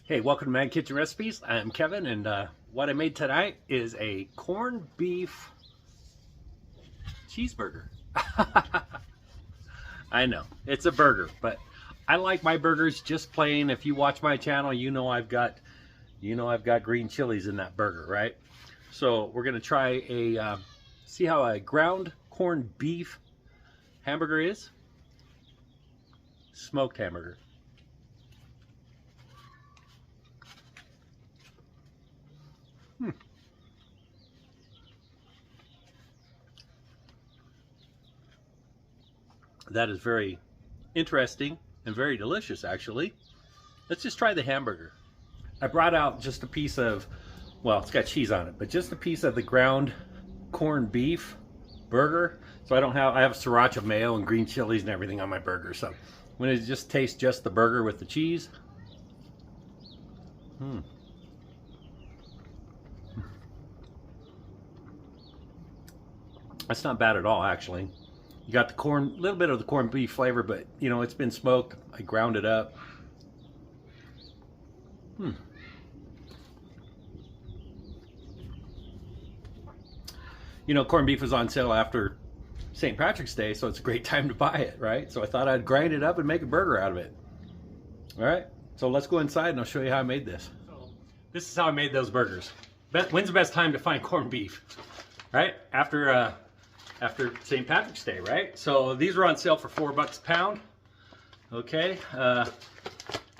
Hey, welcome to ManKitchenRecipes. I'm Kevin, and what I made tonight is a corned beef cheeseburger. I know, it's a burger, but I like my burgers just plain. If you watch my channel, you know I've got green chilies in that burger, right? So we're gonna try see how a ground corned beef hamburger is. Smoked hamburger. That is very interesting and very delicious, actually. Let's just try the hamburger. I brought out just a piece of, well, it's got cheese on it, but just a piece of the ground corned beef burger. So I have sriracha mayo and green chilies and everything on my burger. So I'm going to just taste just the burger with the cheese. That's not bad at all, actually. You got the corn, a little bit of the corned beef flavor, but you know, it's been smoked. I ground it up. You know, corned beef was on sale after St. Patrick's Day, so it's a great time to buy it, right? So I thought I'd grind it up and make a burger out of it. All right, so let's go inside and I'll show you how I made this. So this is how I made those burgers. When's the best time to find corned beef? Right? After St. Patrick's Day, right? So these were on sale for $4 a pound. Okay,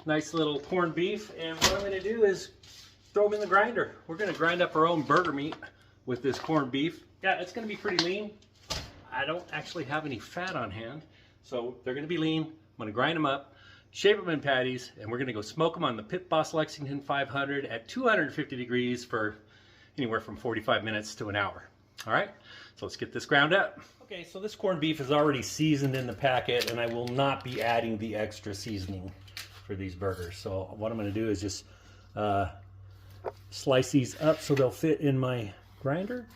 nice little corned beef. And what I'm gonna do is throw them in the grinder. We're gonna grind up our own burger meat with this corned beef. Yeah, it's gonna be pretty lean. I don't actually have any fat on hand, so they're gonna be lean. I'm gonna grind them up, shape them in patties, and we're gonna go smoke them on the Pit Boss Lexington 500 at 250 degrees for anywhere from 45 minutes to an hour. All right, so let's get this ground up. Okay, so this corned beef is already seasoned in the packet, and I will not be adding the extra seasoning for these burgers. So what I'm gonna do is just slice these up so they'll fit in my grinder.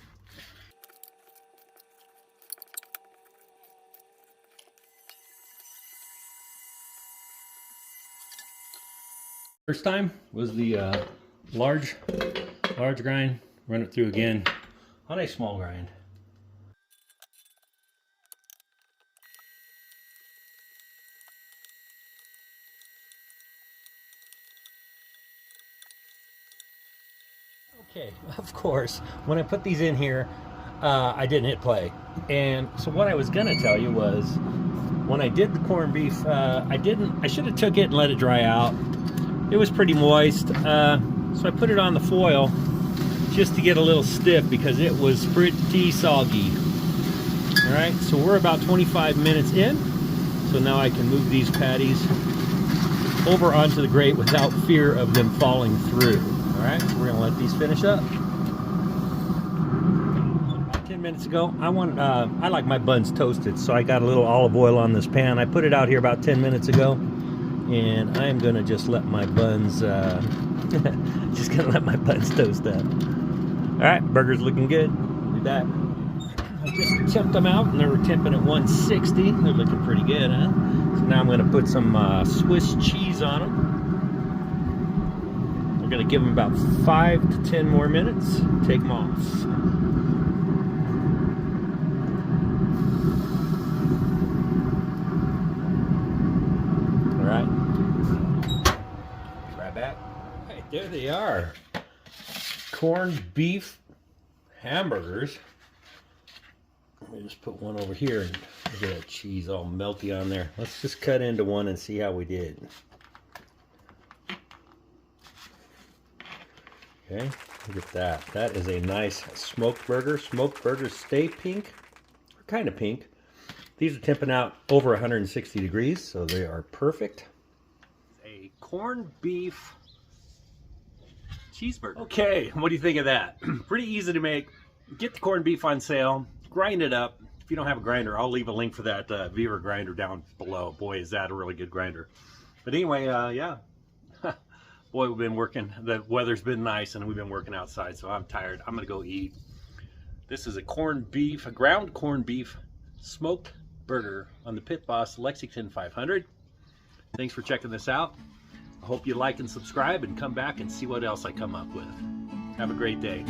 First time was the large grind. Run it through again on a small grind. Okay, of course, when I put these in here, I didn't hit play. And so what I was gonna tell you was, when I did the corned beef, I should have took it and let it dry out. It was pretty moist, so I put it on the foil just to get a little stiff because it was pretty soggy. All right, so we're about 25 minutes in. So now I can move these patties over onto the grate without fear of them falling through. All right, we're gonna let these finish up. About 10 minutes ago, I like my buns toasted, so I got a little olive oil on this pan. I put it out here about 10 minutes ago, and I'm gonna just let my buns, just gonna let my buns toast up. All right, burger's looking good. We'll be back. I just temped them out, and they were temping at 160. They're looking pretty good, huh? So now I'm gonna put some Swiss cheese on them. We're gonna give them about 5 to 10 more minutes. Take them off. All right. Be right back. All right, there they are. Corned beef hamburgers. Let me just put one over here and look at that cheese all melty on there. Let's just cut into one and see how we did. Okay, look at that. That is a nice smoked burger. Smoked burgers stay pink, or kind of pink. These are temping out over 160 degrees, so they are perfect. A corned beef cheeseburger. Okay, what do you think of that? Pretty easy to make. Get the corned beef on sale, grind it up. If you don't have a grinder, I'll leave a link for that Viva grinder down below. Boy, is that a really good grinder. But anyway, yeah. Boy, we've been working. The weather's been nice, and we've been working outside, so I'm tired. I'm gonna go eat. This is a ground corned beef smoked burger on the Pit Boss Lexington 500. Thanks for checking this out. I hope you like and subscribe and come back and see what else I come up with. Have a great day.